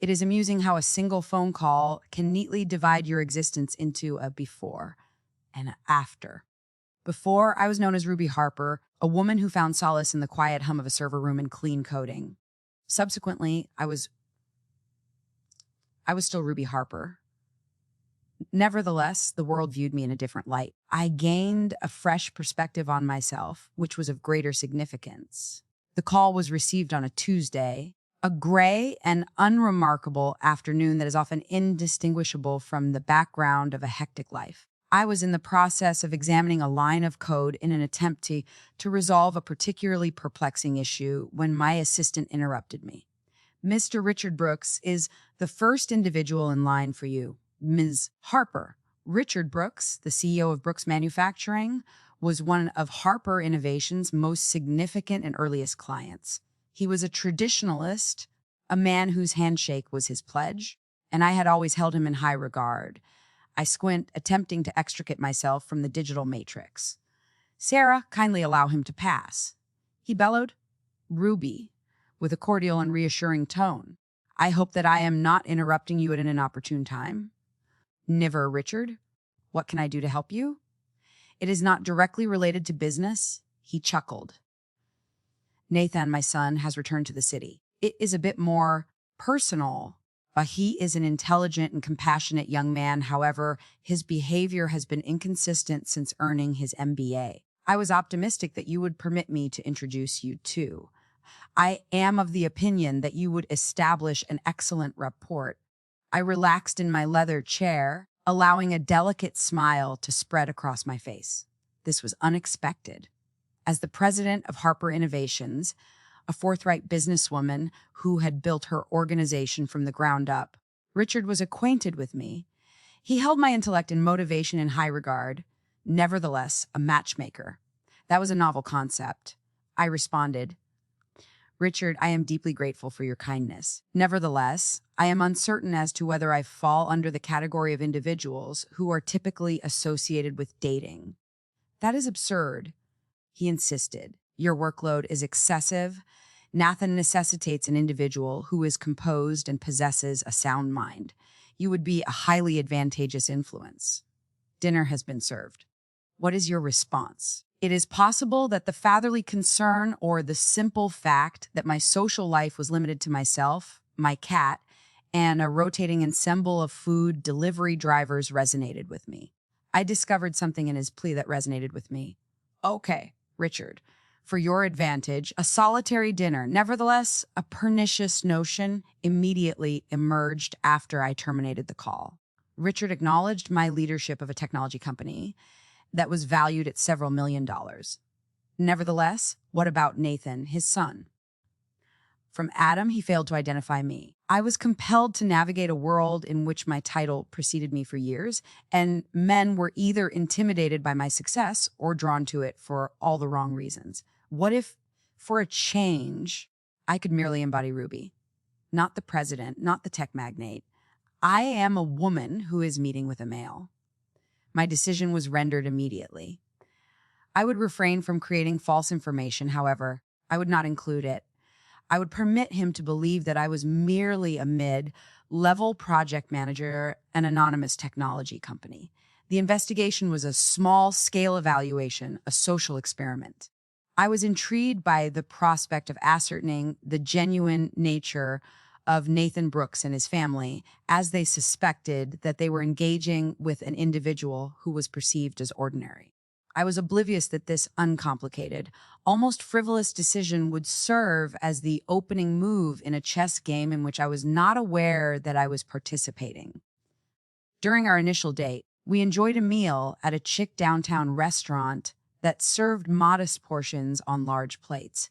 It is amusing how a single phone call can neatly divide your existence into a before and a after. Before, I was known as Ruby Harper, a woman who found solace in the quiet hum of a server room and clean coding. Subsequently, I was still Ruby Harper. Nevertheless, the world viewed me in a different light. I gained a fresh perspective on myself, which was of greater significance. The call was received on a Tuesday, a gray and unremarkable afternoon that is often indistinguishable from the background of a hectic life. I was in the process of examining a line of code in an attempt to resolve a particularly perplexing issue when my assistant interrupted me. Mr. Richard Brooks is the first individual in line for you, Ms. Harper. Richard Brooks, the CEO of Brooks Manufacturing, was one of Harper Innovation's most significant and earliest clients. He was a traditionalist, a man whose handshake was his pledge, and I had always held him in high regard. I squint, attempting to extricate myself from the digital matrix. "Sarah, kindly allow him to pass," he bellowed. "Ruby," with a cordial and reassuring tone. "I hope that I am not interrupting you at an inopportune time." "Niver, Richard. What can I do to help you?" "It is not directly related to business," he chuckled. "Nathan, my son, has returned to the city. It is a bit more personal. He is an intelligent and compassionate young man. However, his behavior has been inconsistent since earning his MBA. I was optimistic that you would permit me to introduce you to. I am of the opinion that you would establish an excellent rapport." I relaxed in my leather chair, allowing a delicate smile to spread across my face. This was unexpected. As the president of Harper Innovations, a forthright businesswoman who had built her organization from the ground up, Richard was acquainted with me. He held my intellect and motivation in high regard, nevertheless a matchmaker. That was a novel concept. I responded, "Richard, I am deeply grateful for your kindness. Nevertheless, I am uncertain as to whether I fall under the category of individuals who are typically associated with dating." "That is absurd," he insisted. "Your workload is excessive. Nathan necessitates an individual who is composed and possesses a sound mind. You would be a highly advantageous influence. Dinner has been served." What is your response? It is possible that the fatherly concern or the simple fact that my social life was limited to myself, my cat, and a rotating ensemble of food delivery drivers resonated with me. I discovered something in his plea that resonated with me. "Okay, Richard, for your advantage, a solitary dinner." Nevertheless, a pernicious notion immediately emerged after I terminated the call. Richard acknowledged my leadership of a technology company that was valued at several $1,000,000. Nevertheless, what about Nathan, his son? From Adam, he failed to identify me. I was compelled to navigate a world in which my title preceded me for years, and men were either intimidated by my success or drawn to it for all the wrong reasons. What if, for a change, I could merely embody Ruby? Not the president, not the tech magnate. I am a woman who is meeting with a male. My decision was rendered immediately. I would refrain from creating false information, however. I would not include it. I would permit him to believe that I was merely a mid-level project manager at an anonymous technology company. The investigation was a small-scale evaluation, a social experiment. I was intrigued by the prospect of ascertaining the genuine nature of Nathan Brooks and his family, as they suspected that they were engaging with an individual who was perceived as ordinary. I was oblivious that this uncomplicated, almost frivolous decision would serve as the opening move in a chess game in which I was not aware that I was participating. During our initial date, we enjoyed a meal at a chic downtown restaurant that served modest portions on large plates.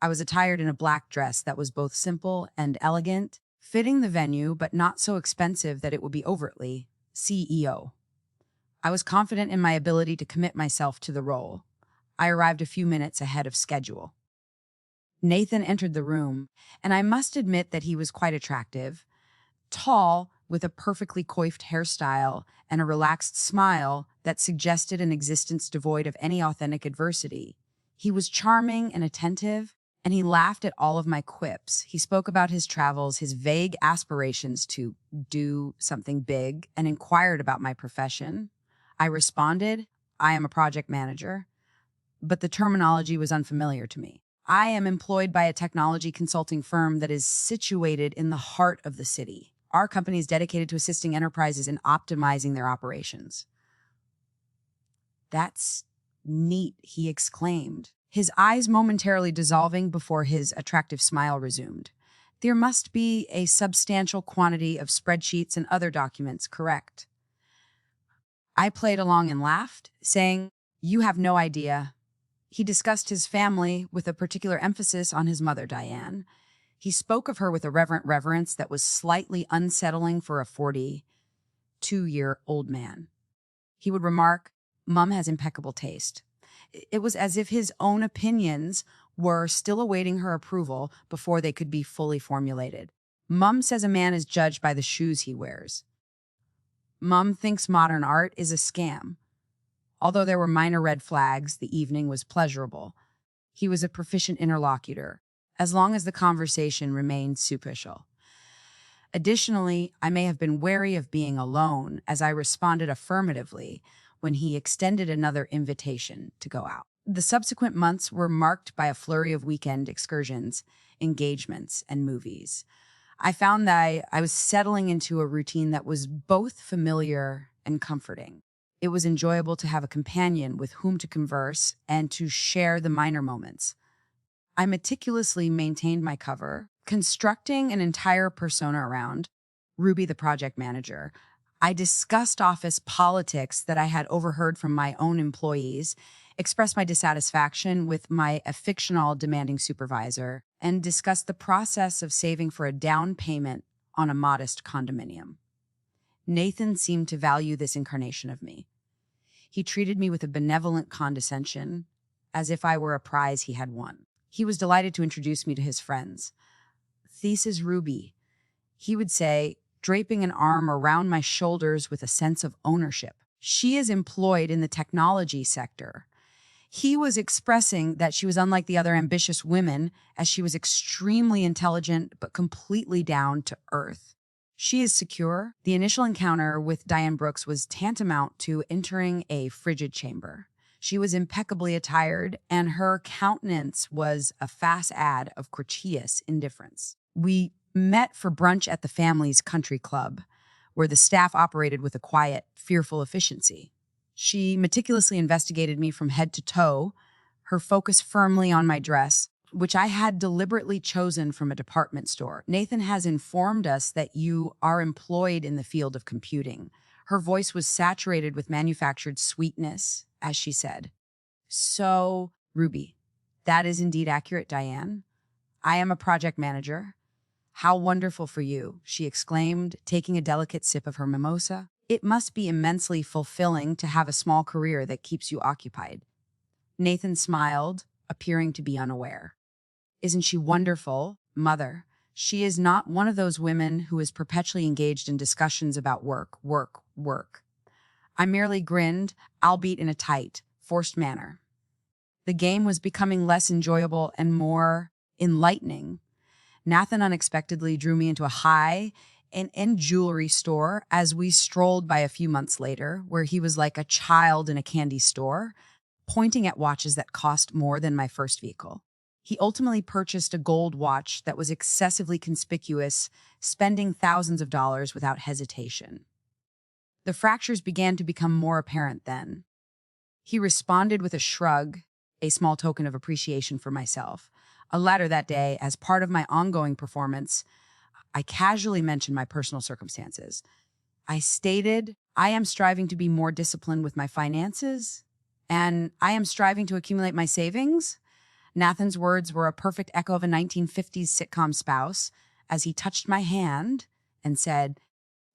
I was attired in a black dress that was both simple and elegant, fitting the venue but not so expensive that it would be overtly CEO. I was confident in my ability to commit myself to the role. I arrived a few minutes ahead of schedule. Nathan entered the room, and I must admit that he was quite attractive. Tall, with a perfectly coiffed hairstyle and a relaxed smile that suggested an existence devoid of any authentic adversity. He was charming and attentive, and he laughed at all of my quips. He spoke about his travels, his vague aspirations to do something big, and inquired about my profession. I responded, I am a project manager, but the terminology was unfamiliar to me. I am employed by a technology consulting firm that is situated in the heart of the city. Our company is dedicated to assisting enterprises in optimizing their operations. That's neat, he exclaimed, his eyes momentarily dissolving before his attractive smile resumed. There must be a substantial quantity of spreadsheets and other documents, correct? I played along and laughed, saying, you have no idea. He discussed his family with a particular emphasis on his mother, Diane. He spoke of her with a reverent reverence that was slightly unsettling for a 42-year-old man. He would remark, Mom has impeccable taste. It was as if his own opinions were still awaiting her approval before they could be fully formulated. Mom says a man is judged by the shoes he wears. Mom thinks modern art is a scam. Although there were minor red flags, the evening was pleasurable. He was a proficient interlocutor, as long as the conversation remained superficial. Additionally, I may have been wary of being alone as I responded affirmatively when he extended another invitation to go out. The subsequent months were marked by a flurry of weekend excursions, engagements, and movies. I found that I was settling into a routine that was both familiar and comforting. It was enjoyable to have a companion with whom to converse and to share the minor moments. I meticulously maintained my cover, constructing an entire persona around Ruby, the project manager. I discussed office politics that I had overheard from my own employees, expressed my dissatisfaction with my fictional demanding supervisor, and discussed the process of saving for a down payment on a modest condominium. Nathan seemed to value this incarnation of me. He treated me with a benevolent condescension, as if I were a prize he had won. He was delighted to introduce me to his friends. This is Ruby, he would say, draping an arm around my shoulders with a sense of ownership. She is employed in the technology sector. He was expressing that she was unlike the other ambitious women, as she was extremely intelligent but completely down to earth. She is secure. The initial encounter with Diane Brooks was tantamount to entering a frigid chamber. She was impeccably attired, and her countenance was a facade of courteous indifference. We met for brunch at the family's country club, where the staff operated with a quiet, fearful efficiency. She meticulously investigated me from head to toe, her focus firmly on my dress, which I had deliberately chosen from a department store. Nathan has informed us that you are employed in the field of computing. Her voice was saturated with manufactured sweetness, as she said. So, Ruby, that is indeed accurate, Diane. I am a project manager. How wonderful for you, she exclaimed, taking a delicate sip of her mimosa. It must be immensely fulfilling to have a small career that keeps you occupied. Nathan smiled, appearing to be unaware. Isn't she wonderful, Mother? She is not one of those women who is perpetually engaged in discussions about work, work, work. I merely grinned, albeit in a tight, forced manner. The game was becoming less enjoyable and more enlightening. Nathan unexpectedly drew me into a high-end jewelry store as we strolled by a few months later, where he was like a child in a candy store, pointing at watches that cost more than my first vehicle. He ultimately purchased a gold watch that was excessively conspicuous, spending thousands of dollars without hesitation. The fractures began to become more apparent then. He responded with a shrug, a small token of appreciation for myself. Later that day, as part of my ongoing performance, I casually mentioned my personal circumstances. I stated, I am striving to be more disciplined with my finances, and I am striving to accumulate my savings. Nathan's words were a perfect echo of a 1950s sitcom spouse as he touched my hand and said,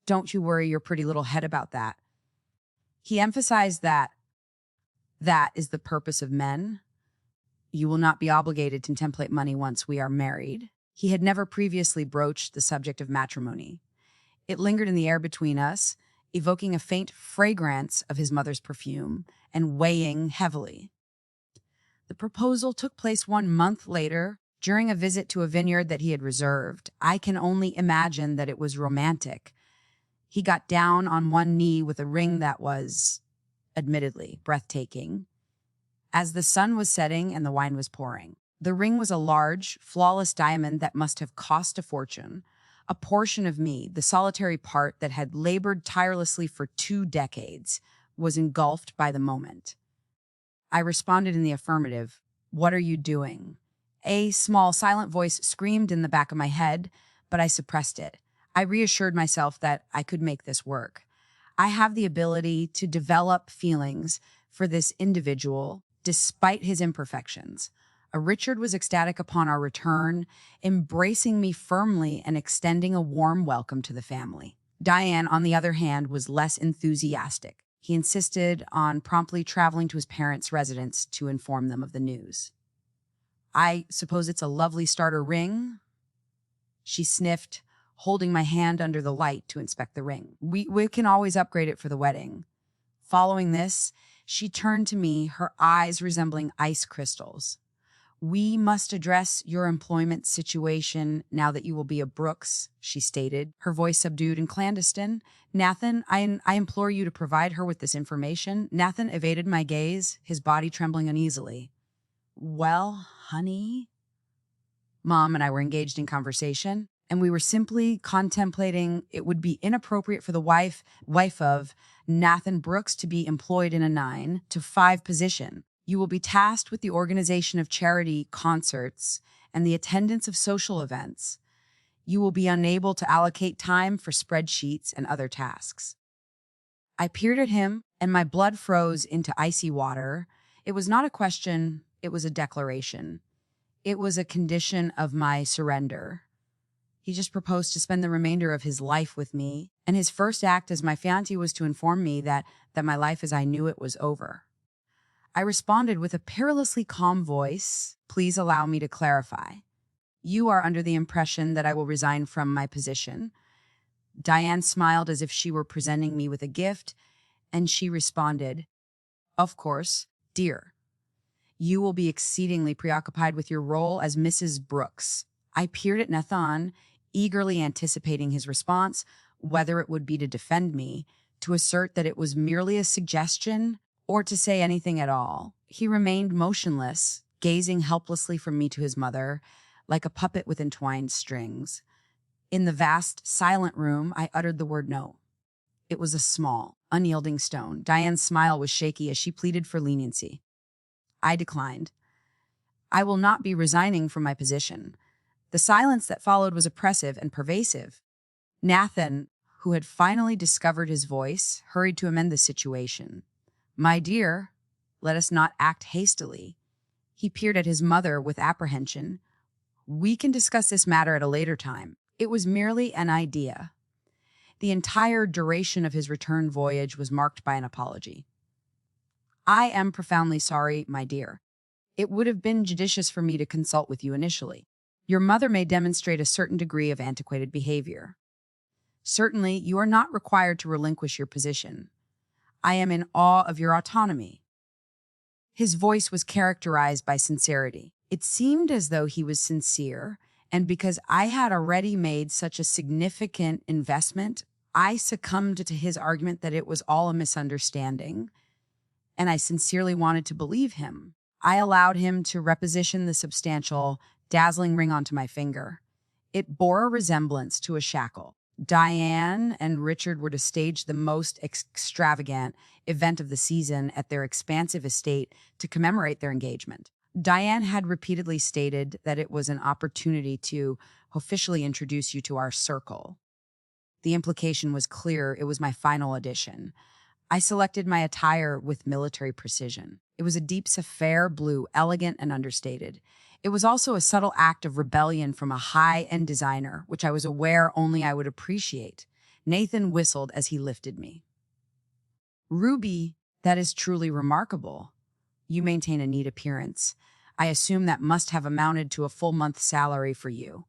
Don't you worry your pretty little head about that. He emphasized that is the purpose of men. You will not be obligated to contemplate money once we are married. He had never previously broached the subject of matrimony. It lingered in the air between us, evoking a faint fragrance of his mother's perfume and weighing heavily. The proposal took place 1 month later, during a visit to a vineyard that he had reserved. I can only imagine that it was romantic. He got down on one knee with a ring that was, admittedly, breathtaking, as the sun was setting and the wine was pouring. The ring was a large, flawless diamond that must have cost a fortune. A portion of me, the solitary part that had labored tirelessly for 2 decades, was engulfed by the moment. I responded in the affirmative. "What are you doing?" A small, silent voice screamed in the back of my head, but I suppressed it. I reassured myself that I could make this work. I have the ability to develop feelings for this individual despite his imperfections. Richard was ecstatic upon our return, embracing me firmly and extending a warm welcome to the family. Diane, on the other hand, was less enthusiastic. He insisted on promptly traveling to his parents' residence to inform them of the news. "I suppose it's a lovely starter ring?" She sniffed, holding my hand under the light to inspect the ring. We can always upgrade it for the wedding." Following this, she turned to me, her eyes resembling ice crystals. "We must address your employment situation now that you will be a Brooks," she stated, her voice subdued and clandestine. "Nathan, I implore you to provide her with this information." Nathan evaded my gaze, his body trembling uneasily. "Well, honey," Mom and I were engaged in conversation, and we were simply contemplating it would be inappropriate for the wife of Nathan Brooks to be employed in a 9 to 5 position. "You will be tasked with the organization of charity concerts and the attendance of social events. You will be unable to allocate time for spreadsheets and other tasks." I peered at him, and my blood froze into icy water. It was not a question, it was a declaration. It was a condition of my surrender. He just proposed to spend the remainder of his life with me, and his first act as my fiancé was to inform me that my life as I knew it was over. I responded with a perilously calm voice. "Please allow me to clarify. You are under the impression that I will resign from my position." Diane smiled as if she were presenting me with a gift, and she responded, "Of course, dear. You will be exceedingly preoccupied with your role as Mrs. Brooks." I peered at Nathan, eagerly anticipating his response, whether it would be to defend me, to assert that it was merely a suggestion, or to say anything at all. He remained motionless, gazing helplessly from me to his mother, like a puppet with entwined strings. In the vast, silent room, I uttered the word no. It was a small, unyielding stone. Diane's smile was shaky as she pleaded for leniency. I declined. "I will not be resigning from my position." The silence that followed was oppressive and pervasive. Nathan, who had finally discovered his voice, hurried to amend the situation. "My dear, let us not act hastily." He peered at his mother with apprehension. "We can discuss this matter at a later time. It was merely an idea." The entire duration of his return voyage was marked by an apology. "I am profoundly sorry, my dear. It would have been judicious for me to consult with you initially. Your mother may demonstrate a certain degree of antiquated behavior. Certainly, you are not required to relinquish your position. I am in awe of your autonomy." His voice was characterized by sincerity. It seemed as though he was sincere, and because I had already made such a significant investment, I succumbed to his argument that it was all a misunderstanding, and I sincerely wanted to believe him. I allowed him to reposition the substantial, dazzling ring onto my finger. It bore a resemblance to a shackle. Diane and Richard were to stage the most extravagant event of the season at their expansive estate to commemorate their engagement. Diane had repeatedly stated that it was an opportunity to officially introduce you to our circle. The implication was clear. It was my final audition. I selected my attire with military precision. It was a deep sapphire blue, elegant and understated. It was also a subtle act of rebellion from a high-end designer, which I was aware only I would appreciate. Nathan whistled as he lifted me. "Ruby, that is truly remarkable. You maintain a neat appearance. I assume that must have amounted to a full month's salary for you."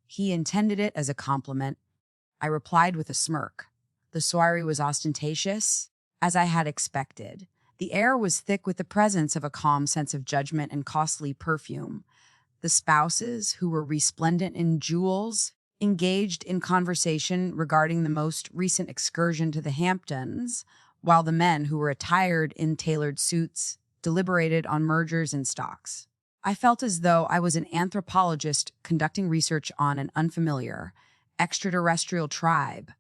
He intended it as a compliment. I replied with a smirk. The soiree was ostentatious, as I had expected. The air was thick with the presence of a calm sense of judgment and costly perfume. The spouses, who were resplendent in jewels, engaged in conversation regarding the most recent excursion to the Hamptons, while the men, who were attired in tailored suits, deliberated on mergers and stocks. I felt as though I was an anthropologist conducting research on an unfamiliar, extraterrestrial tribe.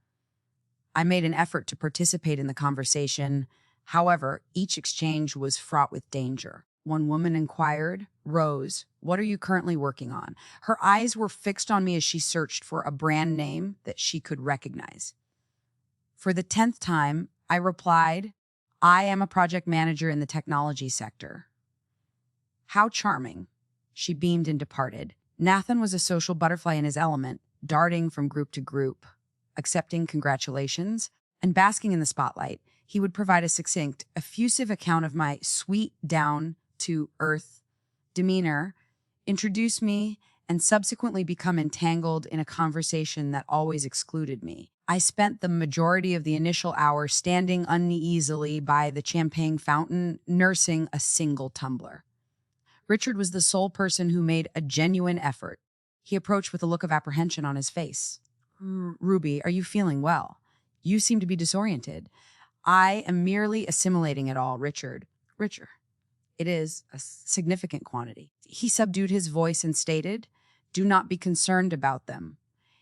I made an effort to participate in the conversation. However, each exchange was fraught with danger. One woman inquired, "Rose, what are you currently working on?" Her eyes were fixed on me as she searched for a brand name that she could recognize. For the 10th time, I replied, "I am a project manager in the technology sector." "How charming." She beamed and departed. Nathan was a social butterfly in his element, darting from group to group, accepting congratulations, and basking in the spotlight. He would provide a succinct, effusive account of my sweet, down-to-earth demeanor, introduce me, and subsequently become entangled in a conversation that always excluded me. I spent the majority of the initial hour standing uneasily by the champagne fountain, nursing a single tumbler. Richard was the sole person who made a genuine effort. He approached with a look of apprehension on his face. "Ruby, are you feeling well? You seem to be disoriented." "I am merely assimilating it all, Richard." "Richard, it is a significant quantity." He subdued his voice and stated, "Do not be concerned about them."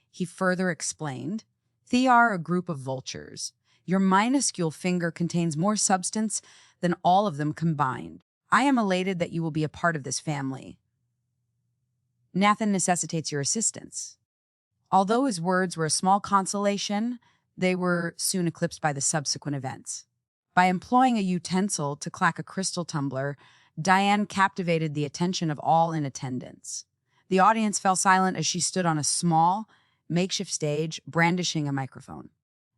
He further explained, "They are a group of vultures. Your minuscule finger contains more substance than all of them combined. I am elated that you will be a part of this family. Nathan necessitates your assistance." Although his words were a small consolation, they were soon eclipsed by the subsequent events. By employing a utensil to clack a crystal tumbler, Diane captivated the attention of all in attendance. The audience fell silent as she stood on a small, makeshift stage, brandishing a microphone.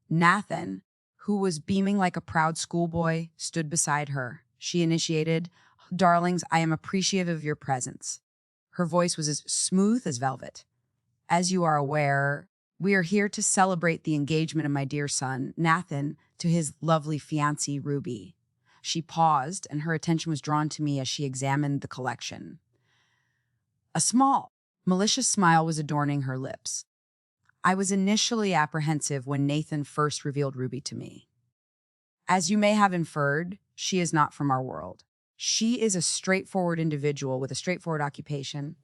Nathan, who was beaming like a proud schoolboy, stood beside her. She initiated, "Darlings, I am appreciative of your presence." Her voice was as smooth as velvet. "As you are aware, we are here to celebrate the engagement of my dear son, Nathan, to his lovely fiancée, Ruby." She paused, and her attention was drawn to me as she examined the collection. A small, malicious smile was adorning her lips. I was initially apprehensive when Nathan first revealed Ruby to me. As you may have inferred, she is not from our world. She is a straightforward individual with a straightforward occupation.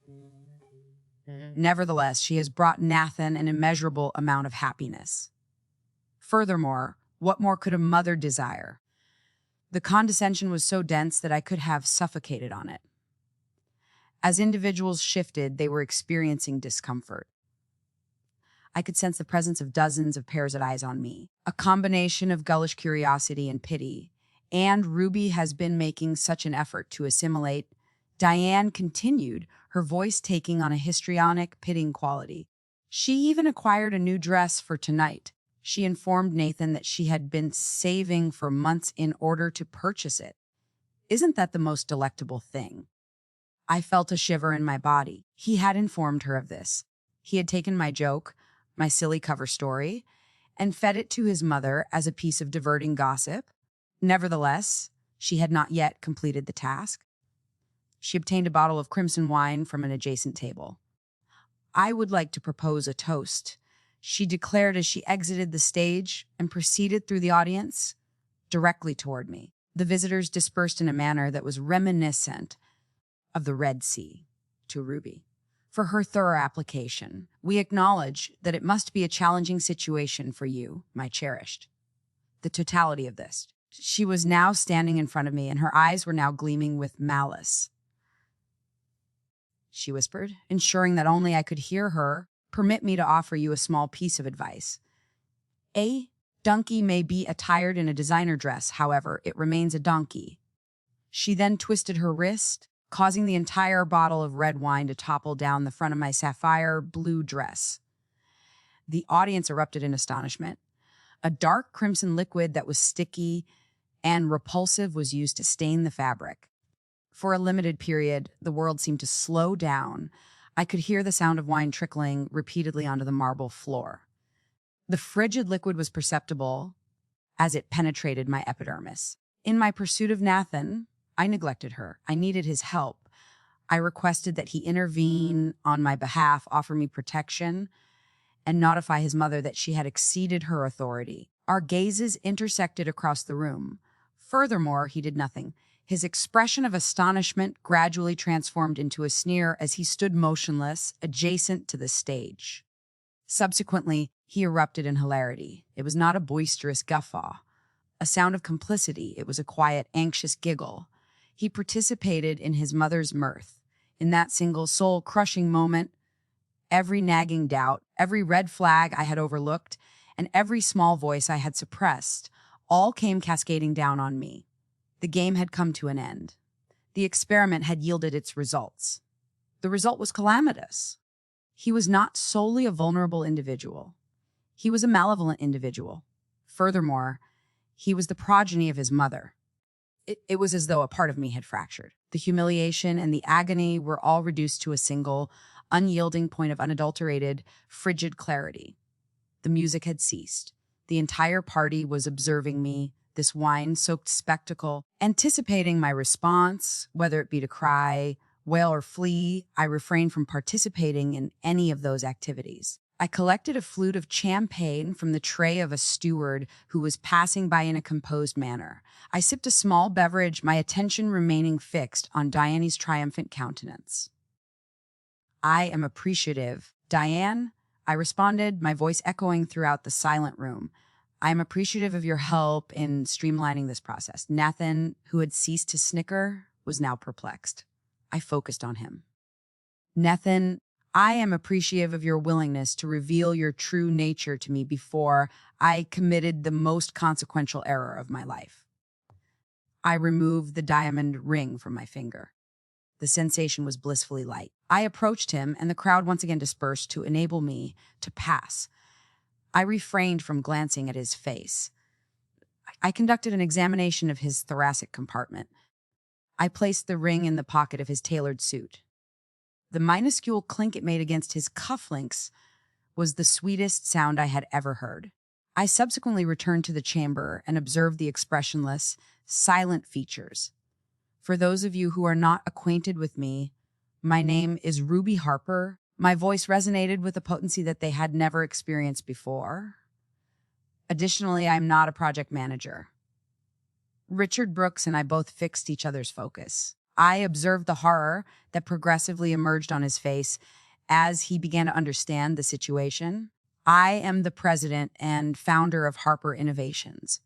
Nevertheless, she has brought Nathan an immeasurable amount of happiness. Furthermore, what more could a mother desire? The condescension was so dense that I could have suffocated on it. As individuals shifted, they were experiencing discomfort. I could sense the presence of dozens of pairs of eyes on me, a combination of gullish curiosity and pity. And Ruby has been making such an effort to assimilate. Diane continued, her voice taking on a histrionic, pitting quality. She even acquired a new dress for tonight. She informed Nathan that she had been saving for months in order to purchase it. Isn't that the most delectable thing? I felt a shiver in my body. He had informed her of this. He had taken my joke, my silly cover story, and fed it to his mother as a piece of diverting gossip. Nevertheless, she had not yet completed the task. She obtained a bottle of crimson wine from an adjacent table. "I would like to propose a toast," she declared as she exited the stage and proceeded through the audience directly toward me. The visitors dispersed in a manner that was reminiscent of the Red Sea to Ruby. "For her thorough application, we acknowledge that it must be a challenging situation for you, my cherished." The totality of this. She was now standing in front of me, and her eyes were now gleaming with malice. She whispered, ensuring that only I could hear her, "Permit me to offer you a small piece of advice. A donkey may be attired in a designer dress, however, it remains a donkey." She then twisted her wrist, causing the entire bottle of red wine to topple down the front of my sapphire blue dress. The audience erupted in astonishment. A dark crimson liquid that was sticky and repulsive was used to stain the fabric. For a limited period, the world seemed to slow down. I could hear the sound of wine trickling repeatedly onto the marble floor. The frigid liquid was perceptible as it penetrated my epidermis. In my pursuit of Nathan, I neglected her. I needed his help. I requested that he intervene on my behalf, offer me protection, and notify his mother that she had exceeded her authority. Our gazes intersected across the room. Furthermore, he did nothing. His expression of astonishment gradually transformed into a sneer as he stood motionless, adjacent to the stage. Subsequently, he erupted in hilarity. It was not a boisterous guffaw, a sound of complicity. It was a quiet, anxious giggle. He participated in his mother's mirth. In that single, soul-crushing moment, every nagging doubt, every red flag I had overlooked, and every small voice I had suppressed, all came cascading down on me. The game had come to an end. The experiment had yielded its results. The result was calamitous. He was not solely a vulnerable individual. He was a malevolent individual. Furthermore, he was the progeny of his mother. It was as though a part of me had fractured. The humiliation and the agony were all reduced to a single, unyielding point of unadulterated, frigid clarity. The music had ceased. The entire party was observing me, this wine-soaked spectacle, anticipating my response, whether it be to cry, wail, or flee. I refrained from participating in any of those activities. I collected a flute of champagne from the tray of a steward who was passing by in a composed manner. I sipped a small beverage, my attention remaining fixed on Diane's triumphant countenance. "I am appreciative." "Diane," I responded, my voice echoing throughout the silent room. "I am appreciative of your help in streamlining this process." Nathan, who had ceased to snicker, was now perplexed. I focused on him. "Nathan, I am appreciative of your willingness to reveal your true nature to me before I committed the most consequential error of my life." I removed the diamond ring from my finger. The sensation was blissfully light. I approached him, and the crowd once again dispersed to enable me to pass. I refrained from glancing at his face. I conducted an examination of his thoracic compartment. I placed the ring in the pocket of his tailored suit. The minuscule clink it made against his cufflinks was the sweetest sound I had ever heard. I subsequently returned to the chamber and observed the expressionless, silent features. For those of you who are not acquainted with me, my name is Ruby Harper. My voice resonated with a potency that they had never experienced before. Additionally, I'm not a project manager. Richard Brooks and I both fixed each other's focus. I observed the horror that progressively emerged on his face as he began to understand the situation. I am the president and founder of Harper Innovations,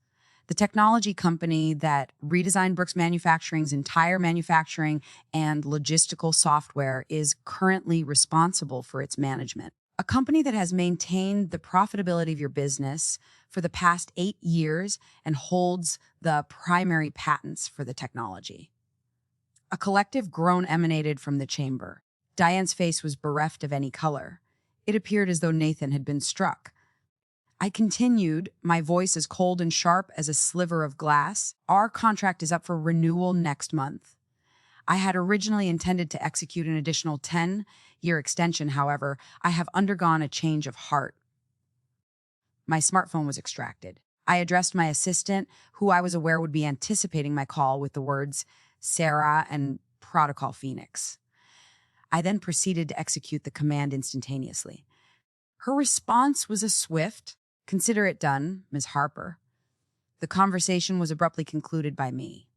the technology company that redesigned Brooks Manufacturing's entire manufacturing and logistical software is currently responsible for its management. A company that has maintained the profitability of your business for the past 8 years and holds the primary patents for the technology. A collective groan emanated from the chamber. Diane's face was bereft of any color. It appeared as though Nathan had been struck. I continued, my voice as cold and sharp as a sliver of glass. "Our contract is up for renewal next month." I had originally intended to execute an additional 10-year extension. However, I have undergone a change of heart. My smartphone was extracted. I addressed my assistant, who I was aware would be anticipating my call, with the words, "Sarah and Protocol Phoenix." I then proceeded to execute the command instantaneously. Her response was a swift, "Consider it done, Ms. Harper." The conversation was abruptly concluded by me.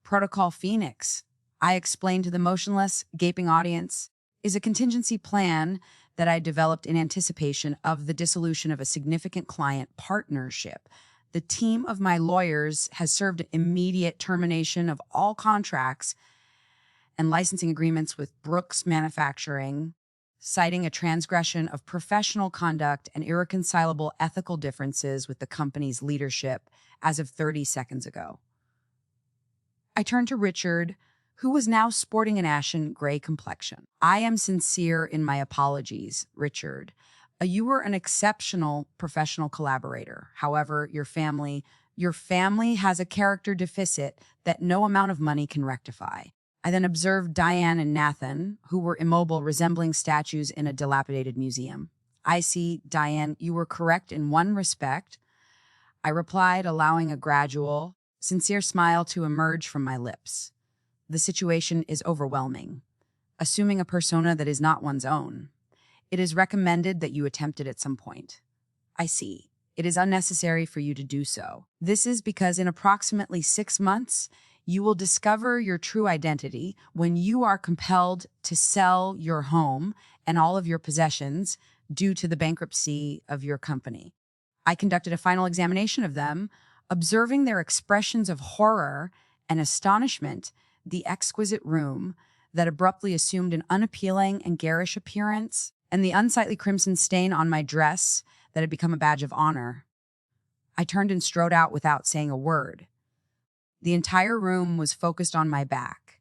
"Protocol Phoenix," I explained to the motionless, gaping audience, "is a contingency plan that I developed in anticipation of the dissolution of a significant client partnership. The team of my lawyers has served immediate termination of all contracts and licensing agreements with Brooks Manufacturing, citing a transgression of professional conduct and irreconcilable ethical differences with the company's leadership as of 30 seconds ago." I turned to Richard, who was now sporting an ashen gray complexion. "I am sincere in my apologies, Richard. You were an exceptional professional collaborator. However, your family has a character deficit that no amount of money can rectify." I then observed Diane and Nathan, who were immobile, resembling statues in a dilapidated museum. "I see, Diane, you were correct in one respect," I replied, allowing a gradual, sincere smile to emerge from my lips. "The situation is overwhelming. assuming a persona that is not one's own. It is recommended that you attempt it at some point. I see. It is unnecessary for you to do so. This is because in approximately 6 months, you will discover your true identity when you are compelled to sell your home and all of your possessions due to the bankruptcy of your company. I conducted a final examination of them, observing their expressions of horror and astonishment, the exquisite room that abruptly assumed an unappealing and garish appearance, and the unsightly crimson stain on my dress that had become a badge of honor. I turned and strode out without saying a word. The entire room was focused on my back.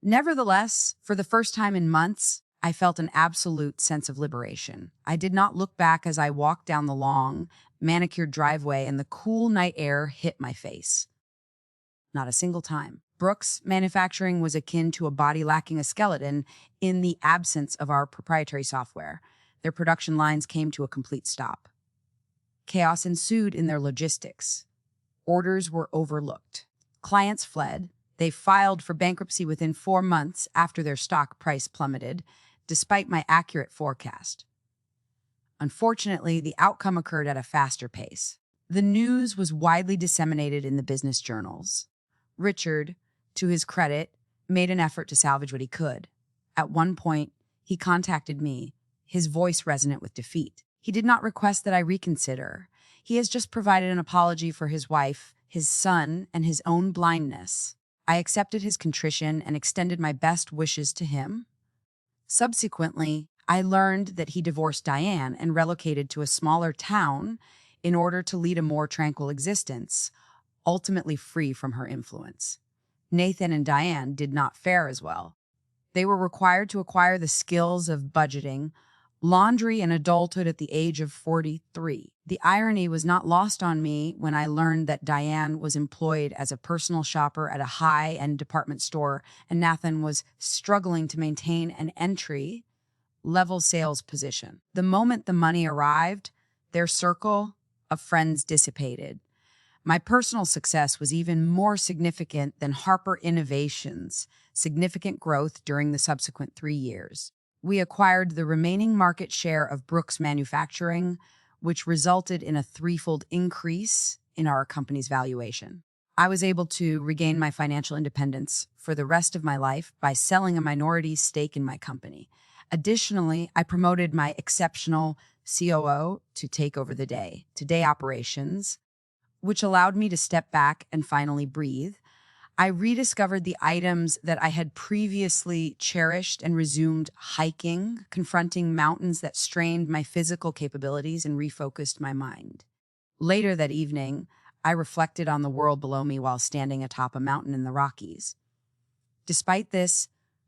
Nevertheless, for the first time in months, I felt an absolute sense of liberation. I did not look back as I walked down the long, manicured driveway and the cool night air hit my face. Not a single time. Brooks Manufacturing was akin to a body lacking a skeleton in the absence of our proprietary software. Their production lines came to a complete stop. Chaos ensued in their logistics. Orders were overlooked. Clients fled. They filed for bankruptcy within 4 months after their stock price plummeted, despite my accurate forecast. Unfortunately, the outcome occurred at a faster pace. The news was widely disseminated in the business journals. Richard, to his credit, made an effort to salvage what he could. At one point, he contacted me, his voice resonant with defeat. He did not request that I reconsider. He has just provided an apology for his wife, his son, and his own blindness. I accepted his contrition and extended my best wishes to him. Subsequently, I learned that he divorced Diane and relocated to a smaller town in order to lead a more tranquil existence, ultimately free from her influence. Nathan and Diane did not fare as well. They were required to acquire the skills of budgeting, laundry, and adulthood at the age of 43. The irony was not lost on me when I learned that Diane was employed as a personal shopper at a high-end department store, and Nathan was struggling to maintain an entry-level sales position. The moment the money arrived, their circle of friends dissipated. My personal success was even more significant than Harper Innovations' significant growth during the subsequent 3 years. We acquired the remaining market share of Brooks Manufacturing, which resulted in a threefold increase in our company's valuation. I was able to regain my financial independence for the rest of my life by selling a minority stake in my company. Additionally, I promoted my exceptional COO to take over the day-to-day operations, which allowed me to step back and finally breathe. I rediscovered the items that I had previously cherished and resumed hiking, confronting mountains that strained my physical capabilities and refocused my mind. Later that evening, I reflected on the world below me while standing atop a mountain in the Rockies. Despite this,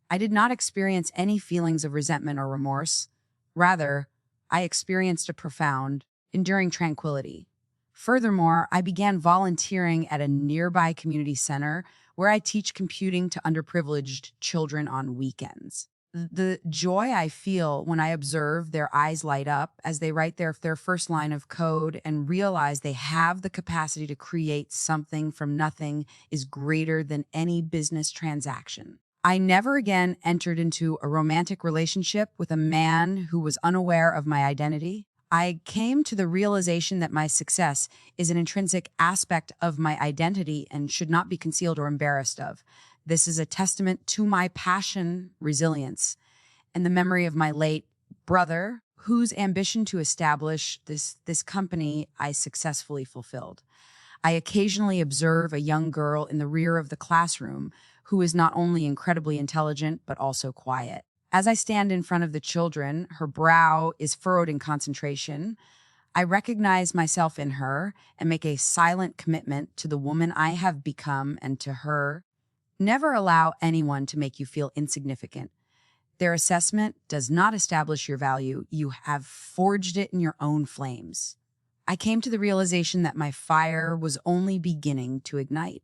I did not experience any feelings of resentment or remorse. Rather, I experienced a profound, enduring tranquility. Furthermore, I began volunteering at a nearby community center where I teach computing to underprivileged children on weekends. The joy I feel when I observe their eyes light up as they write their first line of code and realize they have the capacity to create something from nothing is greater than any business transaction. I never again entered into a romantic relationship with a man who was unaware of my identity. I came to the realization that my success is an intrinsic aspect of my identity and should not be concealed or embarrassed of. This is a testament to my passion, resilience, and the memory of my late brother, whose ambition to establish this company I successfully fulfilled. I occasionally observe a young girl in the rear of the classroom who is not only incredibly intelligent, but also quiet. As I stand in front of the children, her brow is furrowed in concentration. I recognize myself in her and make a silent commitment to the woman I have become and to her. Never allow anyone to make you feel insignificant. Their assessment does not establish your value. You have forged it in your own flames. I came to the realization that my fire was only beginning to ignite.